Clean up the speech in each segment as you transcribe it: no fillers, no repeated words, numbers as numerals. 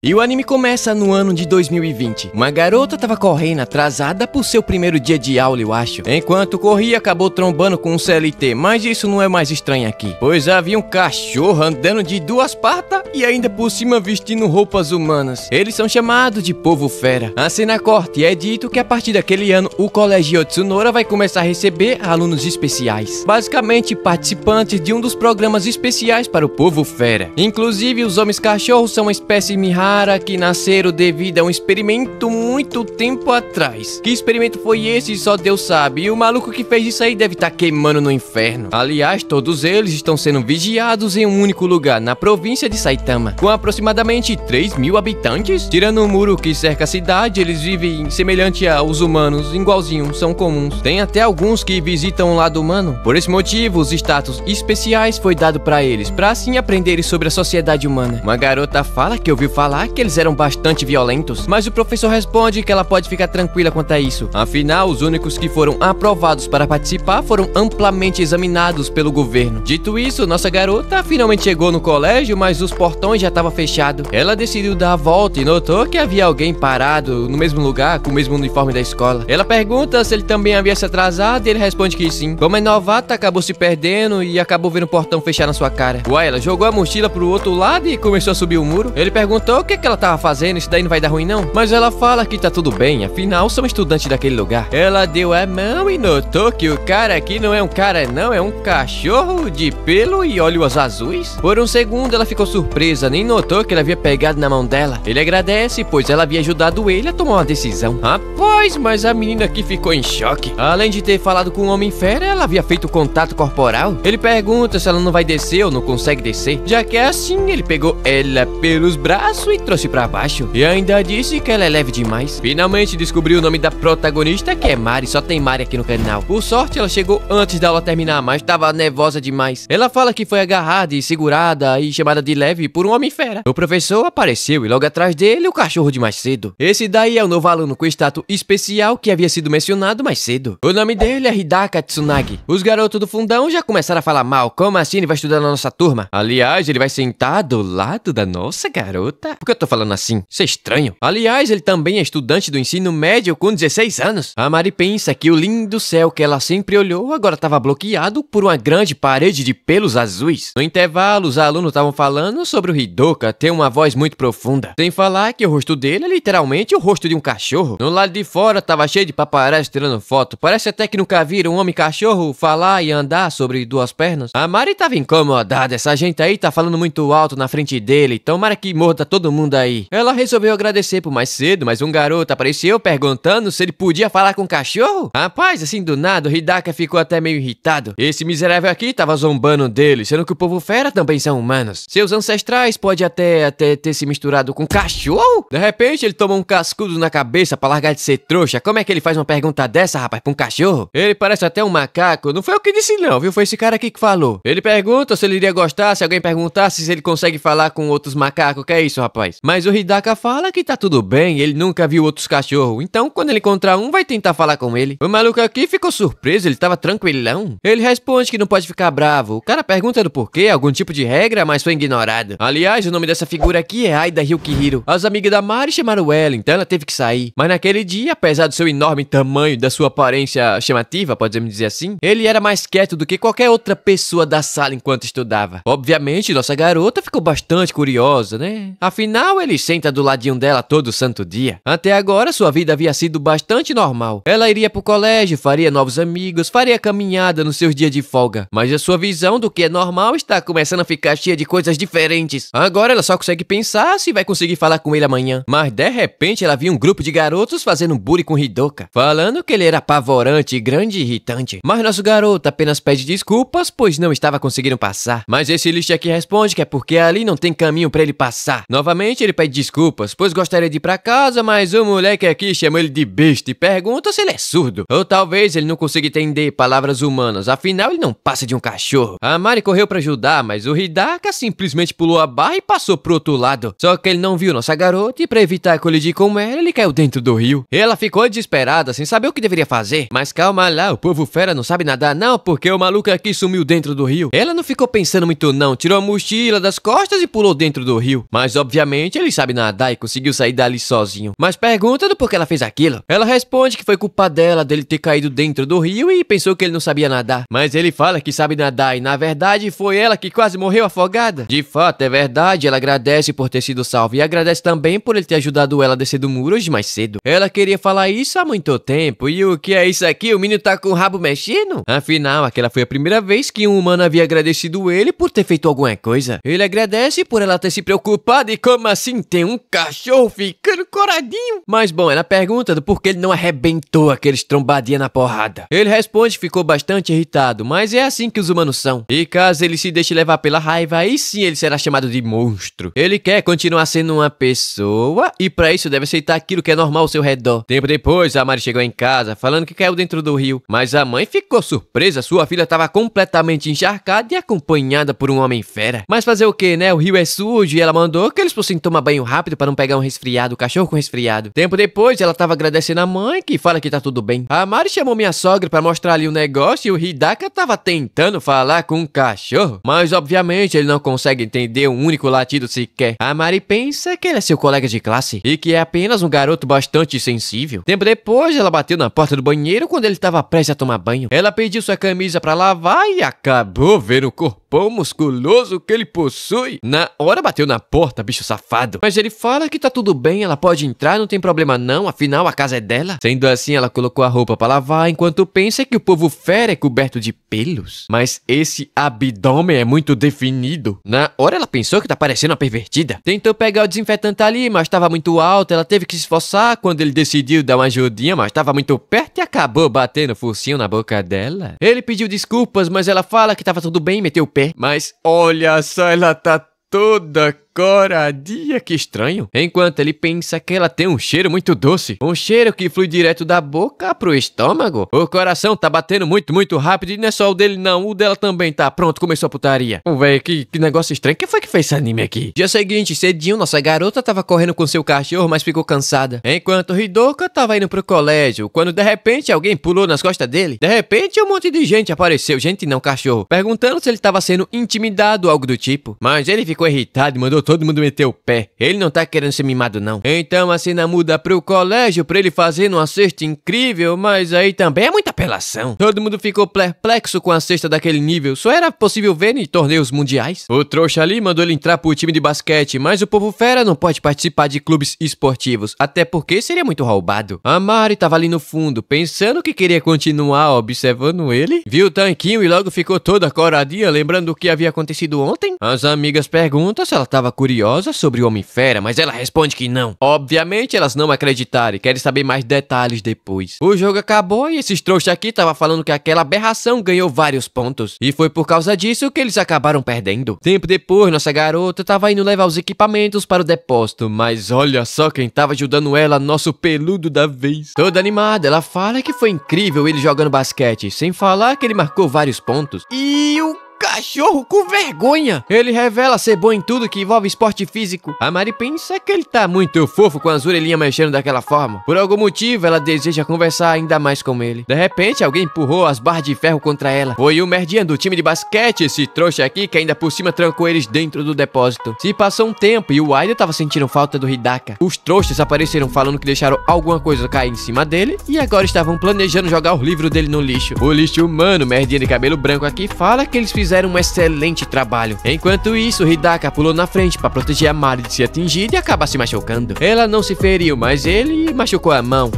E o anime começa no ano de 2020. Uma garota tava correndo atrasada por seu primeiro dia de aula, eu acho. Enquanto corria, acabou trombando com um CLT, mas isso não é mais estranho aqui. Pois havia um cachorro andando de duas patas e ainda por cima vestindo roupas humanas. Eles são chamados de povo fera. A cena corta e é dito que a partir daquele ano, o Colégio Tsunora vai começar a receber alunos especiais. Basicamente, participantes de um dos programas especiais para o povo fera. Inclusive, os homens cachorros são uma espécie rara que nasceram devido a um experimento muito tempo atrás. Que experimento foi esse? Só Deus sabe. E o maluco que fez isso aí deve estar queimando no inferno. Aliás, todos eles estão sendo vigiados em um único lugar, na província de Saitama, com aproximadamente 3.000 habitantes. Tirando o muro que cerca a cidade, eles vivem semelhante aos humanos, igualzinho, são comuns. Tem até alguns que visitam o lado humano. Por esse motivo, os status especiais foi dado para eles, para assim aprenderem sobre a sociedade humana. Uma garota fala que ouviu falar que eles eram bastante violentos, mas o professor responde que ela pode ficar tranquila quanto a isso. Afinal, os únicos que foram aprovados para participar foram amplamente examinados pelo governo. Dito isso, nossa garota finalmente chegou no colégio, mas os portões já estavam fechados. Ela decidiu dar a volta e notou que havia alguém parado no mesmo lugar, com o mesmo uniforme da escola. Ela pergunta se ele também havia se atrasado e ele responde que sim. Como é novata, acabou se perdendo e acabou vendo o portão fechar na sua cara. Uai, ela jogou a mochila pro outro lado e começou a subir o muro. Ele perguntou o que ela tava fazendo, isso daí não vai dar ruim não? Mas ela fala que tá tudo bem, afinal são estudantes daquele lugar. Ela deu a mão e notou que o cara aqui não é um cara não, é um cachorro de pelo e olhos azuis. Por um segundo ela ficou surpresa, nem notou que ele havia pegado na mão dela. Ele agradece, pois ela havia ajudado ele a tomar uma decisão. Rapaz, mas a menina aqui ficou em choque. Além de ter falado com o homem fera, ela havia feito contato corporal. Ele pergunta se ela não vai descer ou não consegue descer. Já que é assim, ele pegou ela pelos braços e trouxe pra baixo. E ainda disse que ela é leve demais. Finalmente descobriu o nome da protagonista, que é Mari. Só tem Mari aqui no canal. Por sorte, ela chegou antes da aula terminar, mas tava nervosa demais. Ela fala que foi agarrada e segurada e chamada de leve por um homem fera. O professor apareceu e logo atrás dele o cachorro de mais cedo. Esse daí é o novo aluno com status especial que havia sido mencionado mais cedo. O nome dele é Hidaka Tsunagi. Os garotos do fundão já começaram a falar mal. Como assim ele vai estudar na nossa turma? Aliás, ele vai sentar do lado da nossa garota? Por que eu tô falando assim? Isso é estranho. Aliás, ele também é estudante do ensino médio com 16 anos. A Mari pensa que o lindo céu que ela sempre olhou agora estava bloqueado por uma grande parede de pelos azuis. No intervalo, os alunos estavam falando sobre o Hidoka ter uma voz muito profunda. Sem falar que o rosto dele é literalmente o rosto de um cachorro. No lado de fora tava cheio de paparazzi tirando foto. Parece até que nunca viram um homem cachorro falar e andar sobre duas pernas. A Mari tava incomodada. Essa gente aí tá falando muito alto na frente dele. Tomara que morda todo mundo aí. Ela resolveu agradecer por mais cedo, mas um garoto apareceu perguntando se ele podia falar com o cachorro. Rapaz, assim do nada, o Hidaka ficou até meio irritado. Esse miserável aqui tava zombando dele, sendo que o povo fera também são humanos. Seus ancestrais pode até ter se misturado com cachorro? De repente, ele toma um cascudo na cabeça pra largar de ser trouxa. Como é que ele faz uma pergunta dessa, rapaz, pra um cachorro? Ele parece até um macaco. Não foi eu que disse não, viu? Foi esse cara aqui que falou. Ele pergunta se ele iria gostar se alguém perguntasse se ele consegue falar com outros macacos. Que é isso, rapaz? Mas o Hidaka fala que tá tudo bem, ele nunca viu outros cachorros, então quando ele encontrar um, vai tentar falar com ele. O maluco aqui ficou surpreso, ele tava tranquilão. Ele responde que não pode ficar bravo. O cara pergunta do porquê, algum tipo de regra, mas foi ignorado. Aliás, o nome dessa figura aqui é Aida Ryukihiro. As amigas da Mari chamaram ela, então ela teve que sair. Mas naquele dia, apesar do seu enorme tamanho e da sua aparência chamativa, podemos dizer assim, ele era mais quieto do que qualquer outra pessoa da sala enquanto estudava. Obviamente, nossa garota ficou bastante curiosa, né? Afinal, ele senta do ladinho dela todo santo dia. Até agora, sua vida havia sido bastante normal. Ela iria pro colégio, faria novos amigos, faria caminhada nos seus dias de folga. Mas a sua visão do que é normal está começando a ficar cheia de coisas diferentes. Agora ela só consegue pensar se vai conseguir falar com ele amanhã. Mas de repente ela viu um grupo de garotos fazendo bullying com Hidoka, falando que ele era apavorante, grande e irritante. Mas nosso garoto apenas pede desculpas, pois não estava conseguindo passar. Mas esse lixo aqui responde que é porque ali não tem caminho pra ele passar. Novamente ele pede desculpas, pois gostaria de ir pra casa, mas o moleque aqui chama ele de besta e pergunta se ele é surdo. Ou talvez ele não consiga entender palavras humanas, afinal ele não passa de um cachorro. A Mari correu pra ajudar, mas o Hidaka simplesmente pulou a barra e passou pro outro lado. Só que ele não viu nossa garota e pra evitar colidir com ela, ele caiu dentro do rio. Ela ficou desesperada, sem saber o que deveria fazer. Mas calma lá, o povo fera não sabe nadar não, porque o maluco aqui sumiu dentro do rio. Ela não ficou pensando muito não, tirou a mochila das costas e pulou dentro do rio. Mas obviamente obviamente ele sabe nadar e conseguiu sair dali sozinho. Mas pergunta do porquê ela fez aquilo. Ela responde que foi culpa dele ter caído dentro do rio e pensou que ele não sabia nadar. Mas ele fala que sabe nadar e na verdade foi ela que quase morreu afogada. De fato, é verdade, ela agradece por ter sido salva e agradece também por ele ter ajudado ela a descer do muro hoje mais cedo. Ela queria falar isso há muito tempo. E o que é isso aqui? O menino tá com o rabo mexendo? Afinal, aquela foi a primeira vez que um humano havia agradecido ele por ter feito alguma coisa. Ele agradece por ela ter se preocupado e como assim tem um cachorro ficando coradinho? Mas bom, ela pergunta do porquê ele não arrebentou aqueles trombadinha na porrada. Ele responde que ficou bastante irritado, mas é assim que os humanos são. E caso ele se deixe levar pela raiva, aí sim ele será chamado de monstro. Ele quer continuar sendo uma pessoa e pra isso deve aceitar aquilo que é normal ao seu redor. Tempo depois, a Mari chegou em casa falando que caiu dentro do rio, mas a mãe ficou surpresa, sua filha estava completamente encharcada e acompanhada por um homem fera. Mas fazer o que, né? O rio é sujo e ela mandou que eles fossem tomar banho rápido para não pegar um resfriado, o cachorro com resfriado. Tempo depois, ela tava agradecendo a mãe, que fala que tá tudo bem. A Mari chamou minha sogra para mostrar ali o negócio e o Hidaka tava tentando falar com o cachorro, mas obviamente ele não consegue entender um único latido sequer. A Mari pensa que ele é seu colega de classe e que é apenas um garoto bastante sensível. Tempo depois, ela bateu na porta do banheiro quando ele tava prestes a tomar banho. Ela pediu sua camisa para lavar e acabou vendo o corpão musculoso que ele possui. Na hora bateu na porta, bicho safado. Mas ele fala que tá tudo bem, ela pode entrar, não tem problema não, afinal a casa é dela. Sendo assim, ela colocou a roupa para lavar enquanto pensa que o povo fera é coberto de pelos. Mas esse abdômen é muito definido. Na hora ela pensou que tá parecendo uma pervertida. Tentou pegar o desinfetante ali, mas tava muito alto, ela teve que se esforçar quando ele decidiu dar uma ajudinha, mas tava muito perto e acabou batendo o focinho na boca dela. Ele pediu desculpas, mas ela fala que tava tudo bem e meteu o pé. Mas olha só, ela tá toda coradinha, que estranho. Enquanto ele pensa que ela tem um cheiro muito doce, um cheiro que flui direto da boca pro estômago. O coração tá batendo muito rápido e não é só o dele não, o dela também tá. Pronto, começou a putaria. Véi, que negócio estranho. Quem foi que fez esse anime aqui? Dia seguinte, cedinho, nossa garota tava correndo com seu cachorro, mas ficou cansada. Enquanto Hidoka tava indo pro colégio, quando de repente alguém pulou nas costas dele. De repente um monte de gente apareceu, gente não, cachorro, perguntando se ele tava sendo intimidado ou algo do tipo. Mas ele ficou irritado e mandou todo mundo meter o pé. Ele não tá querendo ser mimado não. Então a cena muda pro colégio pra ele fazer uma cesta incrível, mas aí também é muita apelação. Todo mundo ficou perplexo com a cesta daquele nível, só era possível ver em torneios mundiais. O trouxa ali mandou ele entrar pro time de basquete, mas o povo fera não pode participar de clubes esportivos, até porque seria muito roubado. A Mari tava ali no fundo, pensando que queria continuar observando ele, viu o tanquinho e logo ficou toda coradinha, lembrando do que havia acontecido ontem. As amigas perguntam se ela tava curiosa sobre o Homem-Fera, mas ela responde que não. Obviamente elas não acreditaram e querem saber mais detalhes depois. O jogo acabou e esses trouxas aqui estavam falando que aquela aberração ganhou vários pontos. E foi por causa disso que eles acabaram perdendo. Tempo depois, nossa garota tava indo levar os equipamentos para o depósito, mas olha só quem tava ajudando ela, nosso peludo da vez. Toda animada, ela fala que foi incrível ele jogando basquete, sem falar que ele marcou vários pontos. E o cachorro com vergonha. Ele revela ser bom em tudo que envolve esporte físico. A Mari pensa que ele tá muito fofo com as orelhinhas mexendo daquela forma. Por algum motivo, ela deseja conversar ainda mais com ele. De repente, alguém empurrou as barras de ferro contra ela. Foi o merdinha do time de basquete, esse trouxa aqui, que ainda por cima trancou eles dentro do depósito. Se passou um tempo e o Aido tava sentindo falta do Hidaka. Os trouxas apareceram falando que deixaram alguma coisa cair em cima dele e agora estavam planejando jogar o livro dele no lixo. O lixo humano, merdinha de cabelo branco aqui, fala que eles fizeram um excelente trabalho. Enquanto isso, Hidaka pulou na frente para proteger a Mari de ser atingida e acabar se machucando. Ela não se feriu, mas ele machucou a mão.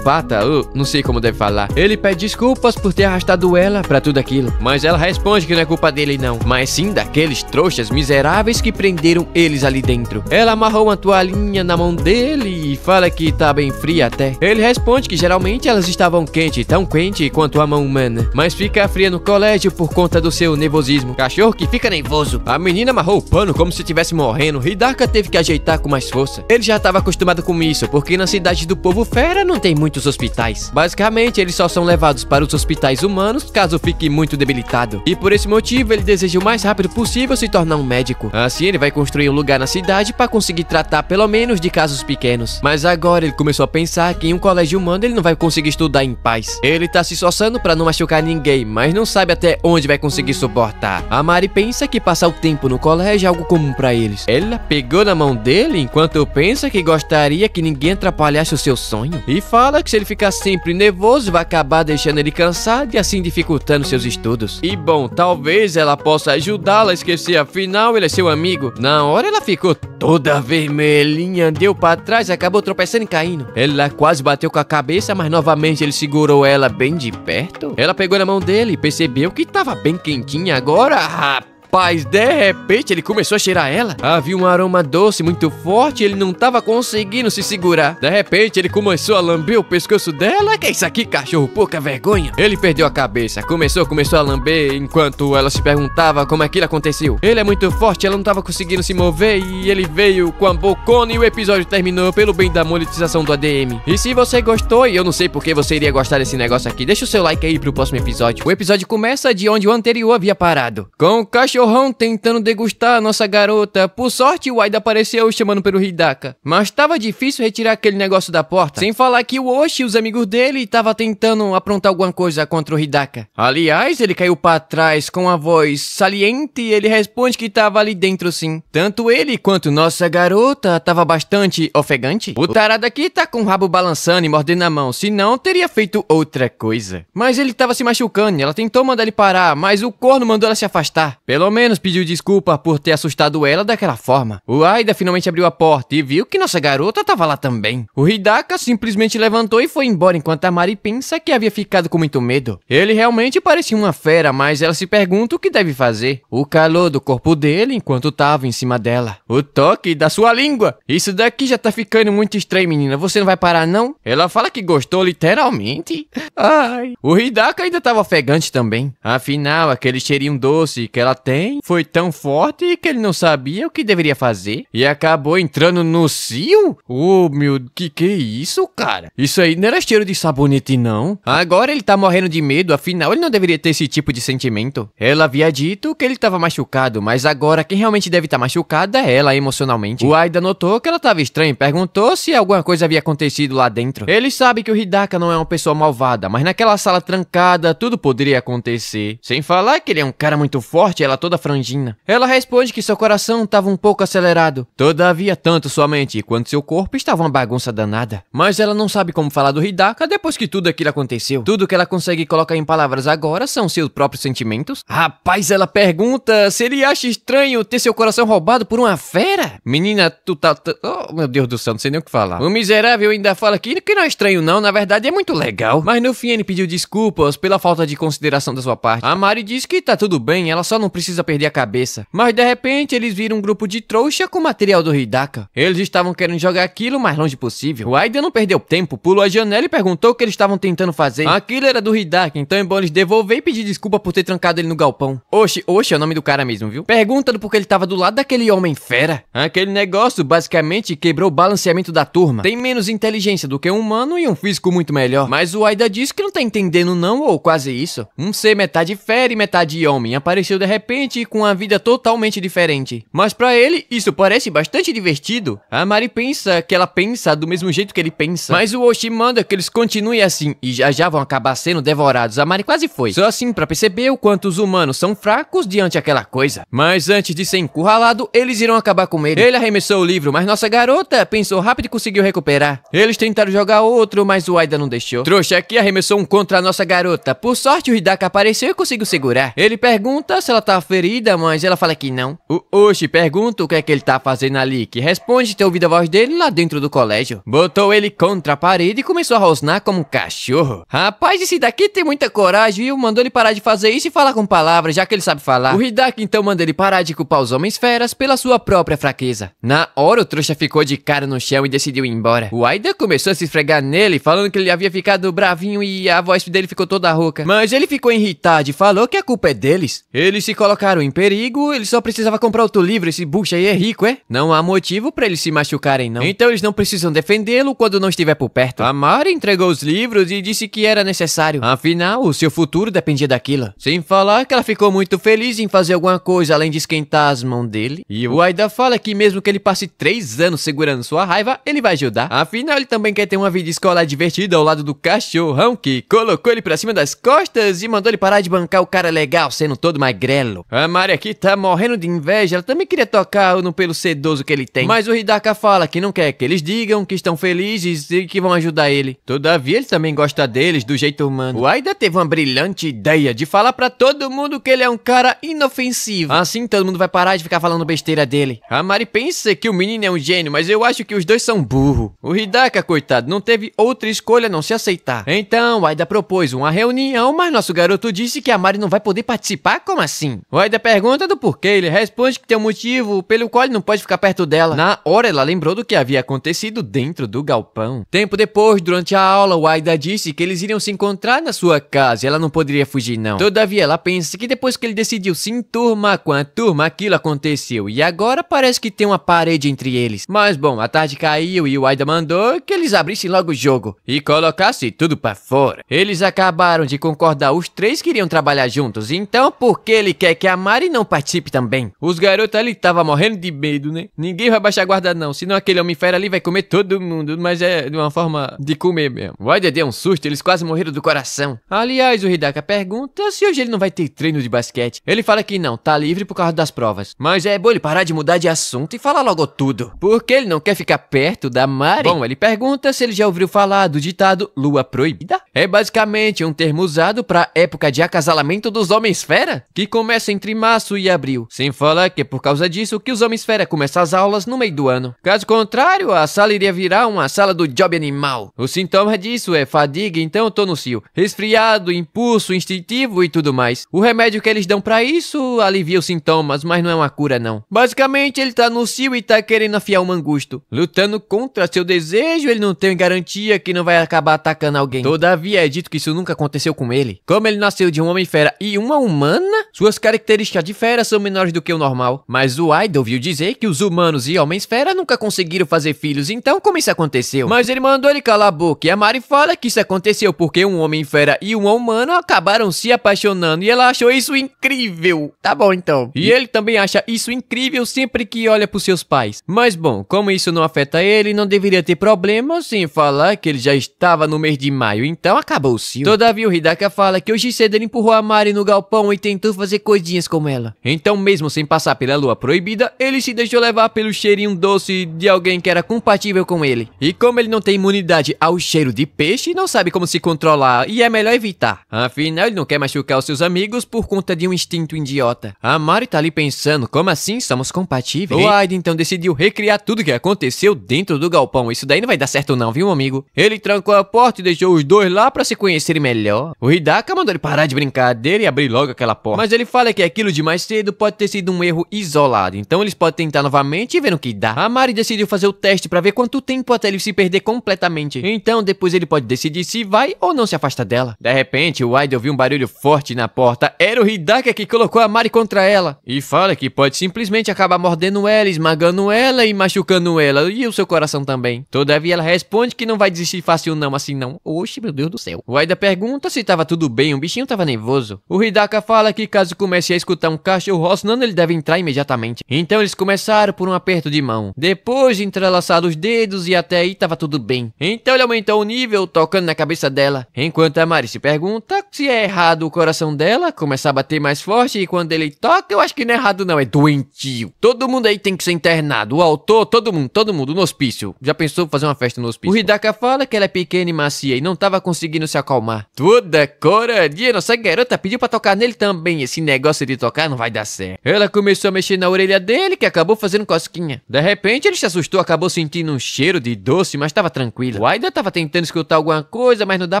Pata, não sei como deve falar. Ele pede desculpas por ter arrastado ela para tudo aquilo, mas ela responde que não é culpa dele não, mas sim daqueles trouxas miseráveis que prenderam eles ali dentro. Ela amarrou uma toalhinha na mão dele e fala que tá bem fria até. Ele responde que geralmente elas estavam quentes, tão quente quanto a mão humana, mas fica fria no colégio por conta do seu nervosismo. Cachorro que fica nervoso. A menina amarrou o pano como se estivesse morrendo. Hidaka teve que ajeitar com mais força. Ele já estava acostumado com isso, porque na cidade do povo fera não tem muitos hospitais. Basicamente, eles só são levados para os hospitais humanos caso fique muito debilitado. E por esse motivo, ele deseja o mais rápido possível se tornar um médico. Assim, ele vai construir um lugar na cidade para conseguir tratar pelo menos de casos pequenos. Mas agora ele começou a pensar que em um colégio humano ele não vai conseguir estudar em paz. Ele tá se esforçando para não machucar ninguém, mas não sabe até onde vai conseguir suporte. matar. A Mari pensa que passar o tempo no colégio é algo comum pra eles. Ela pegou na mão dele enquanto pensa que gostaria que ninguém atrapalhasse o seu sonho. E fala que se ele ficar sempre nervoso, vai acabar deixando ele cansado e assim dificultando seus estudos. E bom, talvez ela possa ajudá-la a esquecer, afinal ele é seu amigo. Na hora ela ficou toda vermelhinha, deu pra trás e acabou tropeçando e caindo. Ela quase bateu com a cabeça, mas novamente ele segurou ela bem de perto. Ela pegou na mão dele e percebeu que tava bem quentinha agora. Rapaz, de repente ele começou a cheirar ela. Havia um aroma doce muito forte e ele não tava conseguindo se segurar. De repente ele começou a lamber o pescoço dela. Que é isso aqui, cachorro? Pouca vergonha. Ele perdeu a cabeça, começou a lamber enquanto ela se perguntava como aquilo aconteceu. Ele é muito forte, ela não tava conseguindo se mover e ele veio com a bocona e o episódio terminou pelo bem da monetização do ADM. E se você gostou, e eu não sei porque você iria gostar desse negócio aqui, deixa o seu like aí pro próximo episódio. O episódio começa de onde o anterior havia parado, com o cachorrão tentando degustar a nossa garota. Por sorte, o Aida apareceu chamando pelo Hidaka, mas tava difícil retirar aquele negócio da porta. Sem falar que o Oshi e os amigos dele tava tentando aprontar alguma coisa contra o Hidaka. Aliás, ele caiu pra trás com a voz saliente e ele responde que tava ali dentro sim. Tanto ele quanto nossa garota tava bastante ofegante. O tarado aqui tá com o rabo balançando e mordendo a mão, senão teria feito outra coisa. Mas ele tava se machucando e ela tentou mandar ele parar, mas o corno mandou ela se afastar. Pelo menos pediu desculpa por ter assustado ela daquela forma. O Aida finalmente abriu a porta e viu que nossa garota tava lá também. O Hidaka simplesmente levantou e foi embora enquanto a Mari pensa que havia ficado com muito medo. Ele realmente parecia uma fera, mas ela se pergunta o que deve fazer. O calor do corpo dele enquanto tava em cima dela. O toque da sua língua. Isso daqui já tá ficando muito estranho, menina. Você não vai parar, não? Ela fala que gostou literalmente. Ai. O Hidaka ainda tava ofegante também. Afinal, aquele cheirinho doce que ela tem foi tão forte que ele não sabia o que deveria fazer e acabou entrando no cio? Oh, meu, que é isso, cara? Isso aí não era cheiro de sabonete, não. Agora ele tá morrendo de medo, afinal ele não deveria ter esse tipo de sentimento. Ela havia dito que ele tava machucado, mas agora quem realmente deve estar machucada é ela emocionalmente. O Aida notou que ela tava estranha e perguntou se alguma coisa havia acontecido lá dentro. Ele sabe que o Hidaka não é uma pessoa malvada, mas naquela sala trancada tudo poderia acontecer. Sem falar que ele é um cara muito forte, ela toda franjinha. Ela responde que seu coração estava um pouco acelerado. Todavia, tanto sua mente quanto seu corpo estavam uma bagunça danada. Mas ela não sabe como falar do Hidaka depois que tudo aquilo aconteceu. Tudo que ela consegue colocar em palavras agora são seus próprios sentimentos. Rapaz, ela pergunta se ele acha estranho ter seu coração roubado por uma fera. Menina, tu tá... Oh, meu Deus do céu, não sei nem o que falar. O miserável ainda fala que não é estranho não, na verdade é muito legal. Mas no fim ele pediu desculpas pela falta de consideração da sua parte. A Mari diz que tá tudo bem, ela só não precisa perder a cabeça. Mas de repente eles viram um grupo de trouxa com material do Hidaka. Eles estavam querendo jogar aquilo o mais longe possível. O Aida não perdeu tempo, pulou a janela e perguntou o que eles estavam tentando fazer. Aquilo era do Hidaka, então é bom eles devolver e pedir desculpa por ter trancado ele no galpão. Oxi é o nome do cara mesmo, viu? Perguntando porque ele tava do lado daquele homem fera. Aquele negócio basicamente quebrou o balanceamento da turma. Tem menos inteligência do que um humano e um físico muito melhor. Mas o Aida disse que não tá entendendo não, ou quase isso. Um ser metade fera e metade homem apareceu de repente com a vida totalmente diferente. Mas pra ele, isso parece bastante divertido. A Mari pensa que ela pensa do mesmo jeito que ele pensa. Mas o Oshi manda que eles continuem assim e já vão acabar sendo devorados. A Mari quase foi. Só assim pra perceber o quanto os humanos são fracos diante daquela coisa. Mas antes de ser encurralado, eles irão acabar com ele. Ele arremessou o livro, mas nossa garota pensou rápido e conseguiu recuperar. Eles tentaram jogar outro, mas o Aida não deixou. Trouxa aqui arremessou um contra a nossa garota. Por sorte, o Hidaka apareceu e conseguiu segurar. Ele pergunta se ela tá ferida, mas ela fala que não. O Oshi pergunta o que é que ele tá fazendo ali, que responde ter ouvido a voz dele lá dentro do colégio. Botou ele contra a parede e começou a rosnar como um cachorro. Rapaz, esse daqui tem muita coragem, viu? Mandou ele parar de fazer isso e falar com palavras, já que ele sabe falar. O Hidaka então manda ele parar de culpar os homens feras pela sua própria fraqueza. Na hora, o trouxa ficou de cara no chão e decidiu ir embora. O Aida começou a se esfregar nele, falando que ele havia ficado bravinho e a voz dele ficou toda rouca. Mas ele ficou irritado e falou que a culpa é deles. Eles se colocaram em perigo, ele só precisava comprar outro livro, esse bucha aí é rico, é? Não há motivo pra eles se machucarem, não. Então eles não precisam defendê-lo quando não estiver por perto. A Mari entregou os livros e disse que era necessário. Afinal, o seu futuro dependia daquilo. Sem falar que ela ficou muito feliz em fazer alguma coisa além de esquentar as mãos dele. E o Aida fala que mesmo que ele passe 3 anos segurando sua raiva, ele vai ajudar. Afinal, ele também quer ter uma vida escolar divertida ao lado do cachorrão que colocou ele pra cima das costas e mandou ele parar de bancar o cara legal, sendo todo magrelo. A Mari aqui tá morrendo de inveja, ela também queria tocar no pelo sedoso que ele tem. Mas o Hidaka fala que não quer que eles digam que estão felizes e que vão ajudar ele. Todavia, ele também gosta deles do jeito humano. O Aida teve uma brilhante ideia de falar pra todo mundo que ele é um cara inofensivo. Assim todo mundo vai parar de ficar falando besteira dele. A Mari pensa que o menino é um gênio, mas eu acho que os dois são burro. O Hidaka, coitado, não teve outra escolha a não se aceitar. Então, o Aida propôs uma reunião, mas nosso garoto disse que a Mari não vai poder participar? Como assim? O Aida pergunta do porquê, ele responde que tem um motivo pelo qual ele não pode ficar perto dela. Na hora, ela lembrou do que havia acontecido dentro do galpão. Tempo depois, durante a aula, o Aida disse que eles iriam se encontrar na sua casa e ela não poderia fugir não. Todavia, ela pensa que depois que ele decidiu se enturmar com a turma, aquilo aconteceu e agora parece que tem uma parede entre eles. Mas bom, a tarde caiu e o Aida mandou que eles abrissem logo o jogo e colocassem tudo pra fora. Eles acabaram de concordar, os três queriam trabalhar juntos, então por que ele quer que a Mari não participe também? Os garotos ali estavam morrendo de medo, né? Ninguém vai baixar a guarda não, senão aquele homem-fera ali vai comer todo mundo, mas é de uma forma de comer mesmo. O Aida deu um susto, eles quase morreram do coração. Aliás, o Hidaka pergunta se hoje ele não vai ter treino de basquete. Ele fala que não, tá livre por causa das provas. Mas é bom ele parar de mudar de assunto e falar logo tudo. Porque ele não quer ficar perto da Mari. Bom, ele pergunta se ele já ouviu falar do ditado Lua Proibida. É basicamente um termo usado pra época de acasalamento dos homens-fera, que começa entre março e abril. Sem falar que é por causa disso que os homens-fera começam as aulas no meio do ano. Caso contrário, a sala iria virar uma sala do job animal. O sintoma disso é fadiga, então tonussil, resfriado, impulso, instintivo e tudo mais. O remédio que eles dão pra isso alivia os sintomas, mas não é uma cura não. Basicamente, ele tá no cio e tá querendo afiar o mangusto. Lutando contra seu desejo, ele não tem garantia que não vai acabar atacando alguém. Todavia, é dito que isso nunca aconteceu com ele. Como ele nasceu de um homem-fera e uma humana, suas características de fera são menores do que o normal. Mas o Aida ouviu dizer que os humanos e homens-fera nunca conseguiram fazer filhos, então como isso aconteceu? Mas ele mandou ele calar a boca e a Mari fala que isso aconteceu porque um homem-fera e uma humana acabaram se apaixonando e ela achou isso incrível. Tá bom então. E ele também acha isso incrível sempre que olha pros seus pais. Mas bom, como isso não afeta ele, não deveria ter problema, sem falar que ele já estava no mês de maio, então acabou-se. Todavia o Hidaka fala que hoje cedo ele empurrou a Mari no galpão e tentou fazer coisinhas com ela. Então mesmo sem passar pela lua proibida, ele se deixou levar pelo cheirinho doce de alguém que era compatível com ele. E como ele não tem imunidade ao cheiro de peixe, não sabe como se controlar e é melhor evitar. Afinal, ele não quer machucar os seus amigos por conta de um instinto idiota. A Mari tá ali pensando, como assim somos compatíveis? O Aida então decidiu recriar tudo que aconteceu dentro do galpão. Isso daí não vai dar certo não, viu, amigo? Ele trancou a porta e deixou os dois lá pra se conhecerem melhor. O Hidaka mandou ele parar de brincadeira e abrir logo aquela porta. Mas ele fala que aquilo de mais cedo pode ter sido um erro isolado, então eles podem tentar novamente e ver no que dá. A Mari decidiu fazer o teste pra ver quanto tempo até ele se perder completamente. Então depois ele pode decidir se vai ou não se afasta dela. De repente, o Aida ouviu um barulho forte na porta. Era o Hidaka que colocou a Mari contra ela. E fala que pode simplesmente acabar mordendo ela, esmagando ela e machucando ela. E o seu coração também. Todavia ela responde que não vai desistir fácil não, assim não. Oxe, meu Deus do céu. O Aida pergunta se tava tudo bem, o bichinho tava nervoso. O Hidaka fala que caso comece a escutar um cachorro rosnando, ele deve entrar imediatamente. Então eles começaram por um aperto de mão. Depois de entrelaçar os dedos e até aí tava tudo bem. Então ele aumentou o nível, tocando na cabeça dela. Enquanto a Mari se pergunta se é errado o coração dela começar a bater mais forte e quando ele toca, eu acho que não é errado não, é doentio. Todo mundo aí tem que ser internado. O autor, todo mundo no hospício. Já pensou fazer uma festa no hospício? O Hidaka fala que ela é pequena e macia e não tava conseguindo se acalmar. Toda coradinha, nossa garota pediu pra tocar nele também. Esse negócio de tocar não vai dar certo. Ela começou a mexer na orelha dele, que acabou fazendo cosquinha. De repente ele se assustou, acabou sentindo um cheiro de doce, mas tava tranquilo. O Aida tava tentando escutar alguma coisa, mas não dá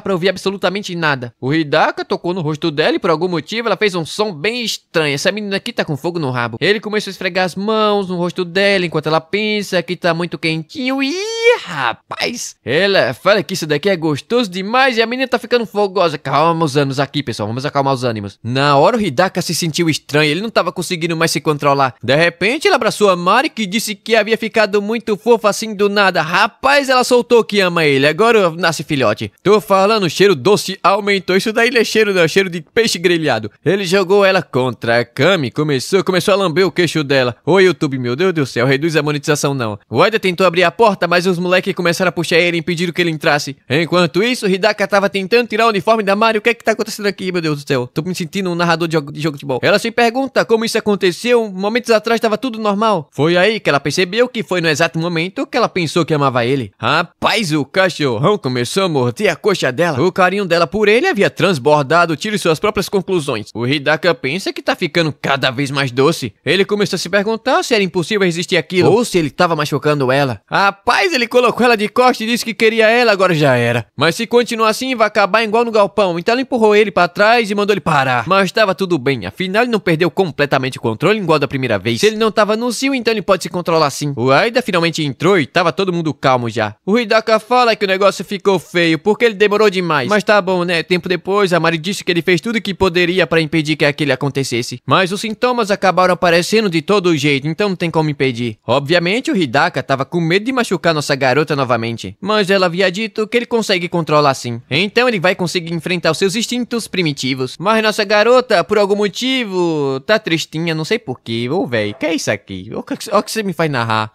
pra ouvir absolutamente nada. O Hidaka tocou no rosto dela e por algum motivo ela fez um som bem estranho. Essa menina aqui tá com fogo no rabo. Ele começou a esfregar as mãos no rosto dela enquanto ela pensa que tá muito quentinho. Ih, rapaz! Ela fala que isso daqui é gostoso demais e a menina tá ficando fogosa. Calma os ânimos aqui, pessoal. Vamos acalmar os ânimos. Na hora o Hidaka se sentiu estranho. Ele não tava conseguindo mais se controlar. De repente ele abraçou a Mari, que disse que havia ficado muito fofa assim do nada. Rapaz, ela soltou que ama ele. Agora nasce filhote. Tô falando, o cheiro doce aumentou. Isso daí não é cheiro não, é cheiro de peixe grelhado. Ele jogou ela contra a Kami, começou a lamber o queixo dela. Ô YouTube, meu Deus do céu, reduz a monetização não. O Aida tentou abrir a porta, mas os moleques começaram a puxar ele e impediram que ele entrasse. Enquanto isso, Hidaka tava tentando tirar o uniforme da Mari. O que é que tá acontecendo aqui, meu Deus do céu? Tô me sentindo um narrador de jogo de futebol. Ela se pergunta como isso aconteceu. Momentos atrás tava tudo normal. Foi aí que ela percebeu que foi no exato momento que ela pensou que amava ele. Rapaz, o cachorrão começou a morder a coxa dela. O carinho dela por ele havia transbordado. Tire suas próprias conclusões. O Hidaka pensa que tá ficando cada vez mais doce. Ele começou a se perguntar se era impossível resistir àquilo ou se ele tava machucando ela. Rapaz, ele colocou ela de costas e disse que queria ela, agora já era. Mas se continuar assim, vai acabar igual no galpão. Então ela empurrou ele pra trás e mandou ele parar. Mas tava tudo bem, afinal ele não perdeu completamente o controle igual da primeira vez. Se ele não tava no cio, então ele pode se controlar sim. O Aida finalmente entrou e tava todo mundo calmo já. O Hidaka fala que o negócio ficou feio porque ele demorou demais. Mas tá bom, né? Tempo depois, a Mari disse que ele fez tudo o que poderia pra impedir que aquilo acontecesse. Mas os sintomas acabaram aparecendo de todo jeito, então não tem como impedir. Obviamente o Hidaka tava com medo de machucar nossa garota novamente. Mas ela havia dito que ele consegue controlar sim. Então ele vai conseguir enfrentar os seus instintos primitivos. Mas nossa garota, por algum motivo, tá tristinha, não sei porquê. Ô, véi, que é isso aqui? Ó que você me faz narrar.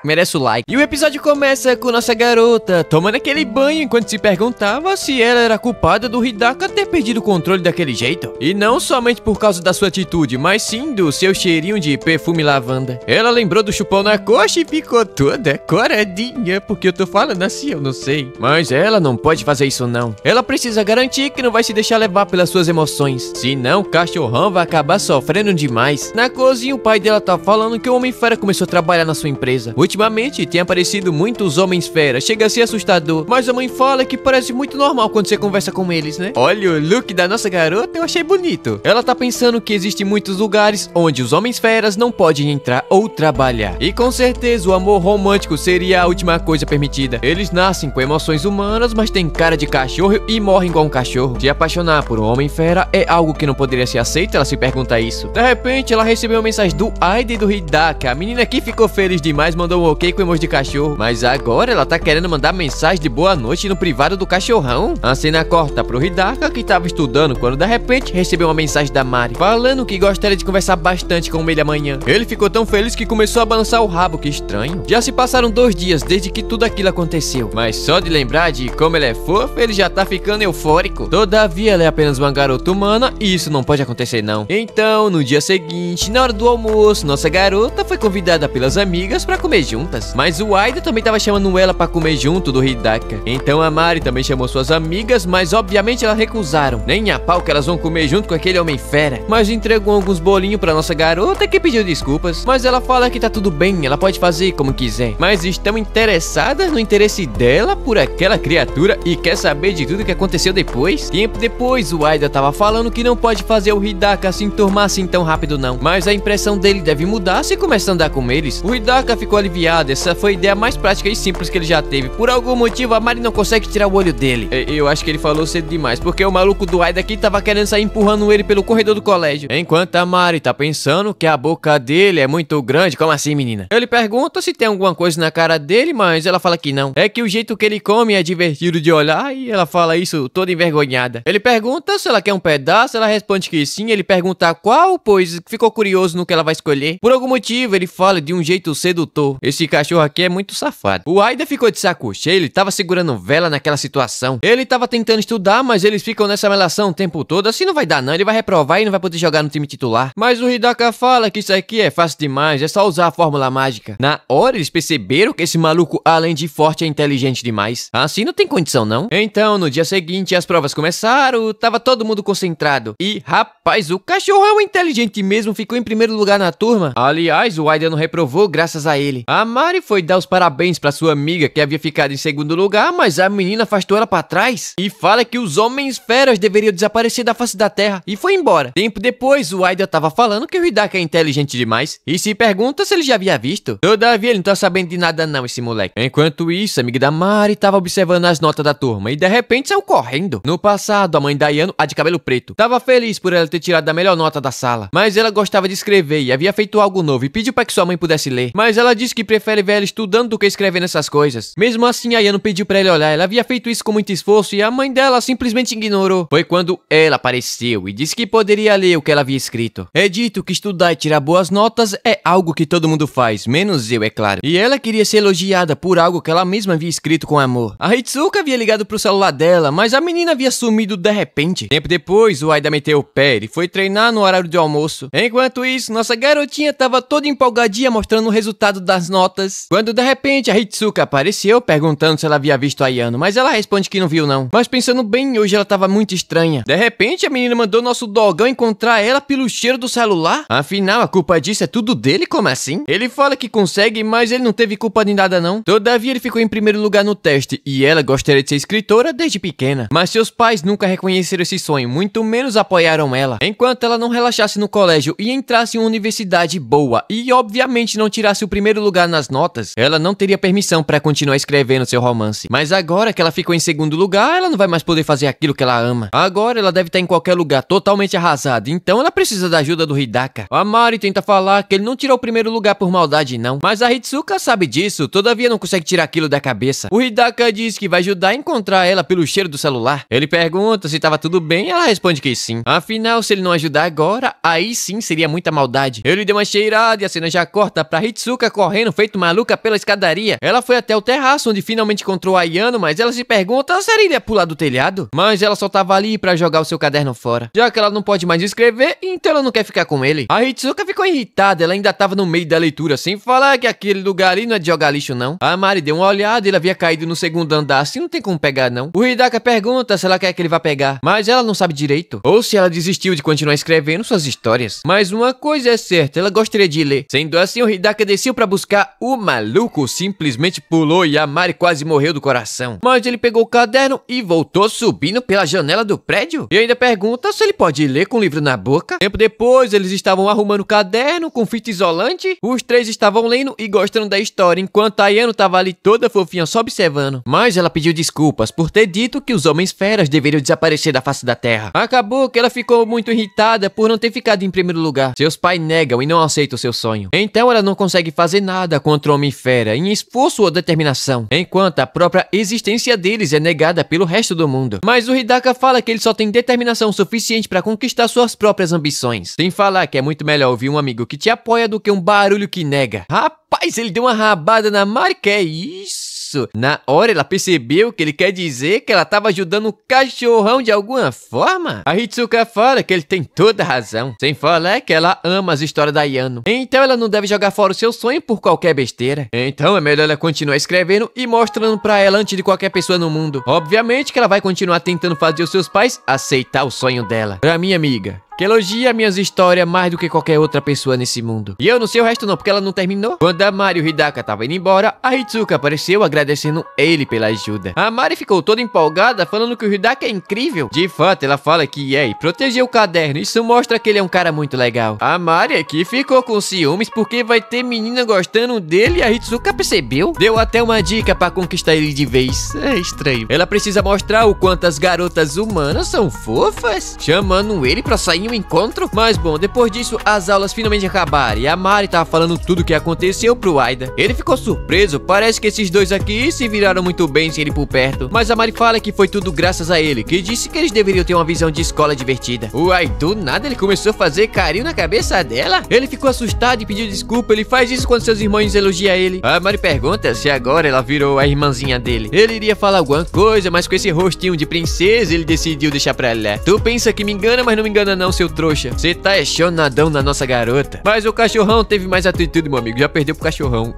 Merece o like. E o episódio começa com nossa garota tomando aquele banho enquanto se perguntava se ela era culpada do Hidaka ter perdido o controle daquele jeito. E não somente por causa da sua atitude, mas sim do seu cheirinho de perfume lavanda. Ela lembrou do chupão na coxa e ficou toda coradinha. Porque eu tô falando assim, eu não sei. Mas ela não pode fazer isso não. Ela precisa garantir que não vai se deixar levar pelas suas emoções. Senão o cachorrão vai acabar sofrendo demais. Na cozinha o pai dela tá falando que o Homem-Fera começou a trabalhar na sua empresa. Ultimamente tem aparecido muitos Homens-Fera. Chega a ser assustador. Mas a mãe fala que parece muito normal quando você conversa com eles, né? Olha o look da nossa garota, eu achei bonito. Ela tá pensando que existem muitos lugares onde os Homens-Feras não podem entrar ou trabalhar. E com certeza o amor romântico seria a última coisa permitida. Eles nascem com emoções humanas, mas têm cara de cachorro e morrem igual um cachorro. Se apaixonar por um Homem-Fera é algo que não poderia ser aceito, ela se pergunta isso. De repente, ela recebeu uma mensagem do Aida e do Hidaka. A menina aqui ficou feliz demais, mandou um ok com emoji de cachorro. Mas agora ela tá querendo mandar mensagem de boa noite no privado do cachorrão. A cena corta pro Hidaka, que tava estudando, quando de repente recebeu uma mensagem da Mari, falando que gostaria de conversar bastante com ele amanhã. Ele ficou tão feliz que começou a balançar o rabo, que estranho. Já se passaram 2 dias desde que tudo aquilo aconteceu, mas só de lembrar de como ele é fofo, ele já tá ficando eufórico. Todavia, ela é apenas uma garota humana e isso não pode acontecer não. Então, no dia seguinte, na hora do almoço, nossa garota foi convidada pelas amigas pra comer juntas. Mas o Aida também tava chamando ela pra comer junto do Hidaka. Então a Mari também chamou suas amigas, mas obviamente elas recusaram. Nem a pau que elas vão comer junto com aquele Homem-Fera. Mas entregou alguns bolinhos pra nossa garota, que pediu desculpas. Mas ela fala que tá tudo bem, ela pode fazer como quiser. Mas estão interessadas no interesse dela por aquela criatura e quer saber de tudo que aconteceu depois. Tempo depois, o Aida tava falando que não pode fazer o Hidaka se enturmar assim tão rápido não. Mas a impressão dele deve mudar se começar a andar com eles. O Hidaka ficou aliviado, essa foi a ideia mais prática e simples que ele já teve. Por algum motivo, a Mari não consegue tirar o olho dele. Eu acho que ele falou cedo demais, porque o maluco do Aida aqui tava querendo sair empurrando ele pelo corredor do colégio. Enquanto a Mari tá pensando que a boca dele é muito grande. Como assim, menina? Ele pergunta se tem alguma coisa na cara dele, mas ela fala que não. É que o jeito que ele come é divertido de olhar e ela fala isso toda envergonhada. Ele pergunta se ela quer um pedaço, ela responde que sim. Ele pergunta qual, pois ficou curioso no que ela vai escolher. Por algum motivo, ele fala de um jeito sedutor. Esse cachorro aqui é muito safado. O Aida ficou de saco cheio, ele tava segurando vela naquela situação. Ele tava tentando estudar, mas eles ficam nessa melação o tempo todo. Assim não vai dar não, ele vai reprovar e não vai poder jogar no time titular. Mas o Hidaka fala que isso aqui é fácil demais, é só usar a fórmula mágica. Na hora eles perceberam que esse maluco, além de forte, é inteligente demais. Assim não tem condição não. Então, no dia seguinte, as provas começaram, tava todo mundo concentrado. E, rapaz, o cachorro é um inteligente mesmo, ficou em primeiro lugar na turma. Aliás, o Aida não reprovou graças a ele. A Mari foi dar os parabéns pra sua amiga que havia ficado em segundo lugar, mas a menina afastou ela pra trás e fala que os Homens-Feras deveriam desaparecer da face da terra e foi embora. Tempo depois, o Aida tava falando que o Hidaka é inteligente demais e se pergunta se ele já havia visto. Todavia, ele não tá sabendo de nada não, esse moleque. Enquanto isso, a amiga da Mari tava observando as notas da turma e de repente saiu correndo. No passado, a mãe da Yano, a de cabelo preto, tava feliz por ela ter tirado a melhor nota da sala, mas ela gostava de escrever e havia feito algo novo e pediu para que sua mãe pudesse ler. Mas ela disse que prefere ver ela estudando do que escrevendo essas coisas. Mesmo assim, a Yano pediu para ele olhar. Ela havia feito isso com muito esforço e a mãe dela simplesmente ignorou. Foi quando ela apareceu e disse que poderia ler o que ela havia escrito. É dito que estudar e tirar boas notas é algo que todo mundo faz, menos eu, é claro. E ela queria ser elogiada chateada por algo que ela mesma havia escrito com amor. A Hitsuka havia ligado pro celular dela, mas a menina havia sumido de repente. Tempo depois, o Aida meteu o pé e foi treinar no horário de almoço. Enquanto isso, nossa garotinha tava toda empolgadinha mostrando o resultado das notas. Quando de repente a Hitsuka apareceu perguntando se ela havia visto a Ayano, mas ela responde que não viu não. Mas pensando bem, hoje ela tava muito estranha. De repente, a menina mandou nosso dogão encontrar ela pelo cheiro do celular. Afinal, a culpa disso é tudo dele? Como assim? Ele fala que consegue, mas ele não teve culpa de nada não. Todavia, ele ficou em primeiro lugar no teste e ela gostaria de ser escritora desde pequena. Mas seus pais nunca reconheceram esse sonho, muito menos apoiaram ela. Enquanto ela não relaxasse no colégio e entrasse em uma universidade boa e obviamente não tirasse o primeiro lugar nas notas, ela não teria permissão para continuar escrevendo seu romance. Mas agora que ela ficou em segundo lugar, ela não vai mais poder fazer aquilo que ela ama. Agora ela deve estar em qualquer lugar totalmente arrasada, então ela precisa da ajuda do Hidaka. A Mari tenta falar que ele não tirou o primeiro lugar por maldade não, mas a Hitsuka sabe disso, todavia não consegue tirar aquilo da cabeça. O Hidaka diz que vai ajudar a encontrar ela pelo cheiro do celular. Ele pergunta se estava tudo bem e ela responde que sim. Afinal, se ele não ajudar agora, aí sim seria muita maldade. Ele deu uma cheirada e a cena já corta pra Hitsuka correndo feito maluca pela escadaria. Ela foi até o terraço onde finalmente encontrou a Ayano, mas ela se pergunta se ele ia pular do telhado. Mas ela só tava ali pra jogar o seu caderno fora. Já que ela não pode mais escrever, então ela não quer ficar com ele. A Hitsuka ficou irritada, ela ainda tava no meio da leitura, sem falar que aquele lugar ali não é de jogar lixo não. A Mari deu uma olhada e ele havia caído no segundo andar, assim não tem como pegar não. O Hidaka pergunta se ela quer que ele vá pegar, mas ela não sabe direito. Ou se ela desistiu de continuar escrevendo suas histórias. Mas uma coisa é certa, ela gostaria de ler. Sendo assim, o Hidaka desceu pra buscar. O maluco simplesmente pulou e a Mari quase morreu do coração. Mas ele pegou o caderno e voltou subindo pela janela do prédio. E ainda pergunta se ele pode ler com o livro na boca. Tempo depois, eles estavam arrumando o caderno com fita isolante. Os três estavam lendo e gostando da história, enquanto a Ayano tava ali toda fofinha só observando. Mas ela pediu desculpas por ter dito que os homens feras deveriam desaparecer da face da terra. Acabou que ela ficou muito irritada por não ter ficado em primeiro lugar. Seus pais negam e não aceitam seu sonho. Então ela não consegue fazer nada contra o homem fera em esforço ou determinação, enquanto a própria existência deles é negada pelo resto do mundo. Mas o Hidaka fala que ele só tem determinação suficiente para conquistar suas próprias ambições. Sem falar que é muito melhor ouvir um amigo que te apoia do que um barulho que nega. Rapaz, ele deu uma rabada na Mari, que é isso? Na hora ela percebeu que ele quer dizer que ela estava ajudando o cachorrão de alguma forma. A Hitsuka fala que ele tem toda a razão. Sem falar que ela ama as histórias da Ayano. Então ela não deve jogar fora o seu sonho por qualquer besteira. Então é melhor ela continuar escrevendo e mostrando pra ela antes de qualquer pessoa no mundo. Obviamente que ela vai continuar tentando fazer os seus pais aceitar o sonho dela. Pra minha amiga, que elogia minhas histórias mais do que qualquer outra pessoa nesse mundo. E eu não sei o resto não, porque ela não terminou. Quando a Mari e o Hidaka estavam indo embora, a Hitsuka apareceu agradecendo ele pela ajuda. A Mari ficou toda empolgada, falando que o Hidaka é incrível. De fato, ela fala que é e protegeu o caderno. Isso mostra que ele é um cara muito legal. A Mari aqui ficou com ciúmes porque vai ter menina gostando dele e a Hitsuka percebeu. Deu até uma dica pra conquistar ele de vez. É estranho. Ela precisa mostrar o quanto as garotas humanas são fofas, chamando ele pra sair um encontro. Mas bom, depois disso as aulas finalmente acabaram e a Mari tava falando tudo o que aconteceu pro Aida. Ele ficou surpreso, parece que esses dois aqui se viraram muito bem sem ele por perto. Mas a Mari fala que foi tudo graças a ele, que disse que eles deveriam ter uma visão de escola divertida. Uai, do nada ele começou a fazer carinho na cabeça dela. Ele ficou assustado e pediu desculpa. Ele faz isso quando seus irmãos elogiam ele. A Mari pergunta se agora ela virou a irmãzinha dele. Ele iria falar alguma coisa, mas com esse rostinho de princesa ele decidiu deixar pra lá. Tu pensa que me engana, mas não me engana não, seu trouxa. Você tá chonadão na nossa garota. Mas o cachorrão teve mais atitude, meu amigo. Já perdeu pro cachorrão.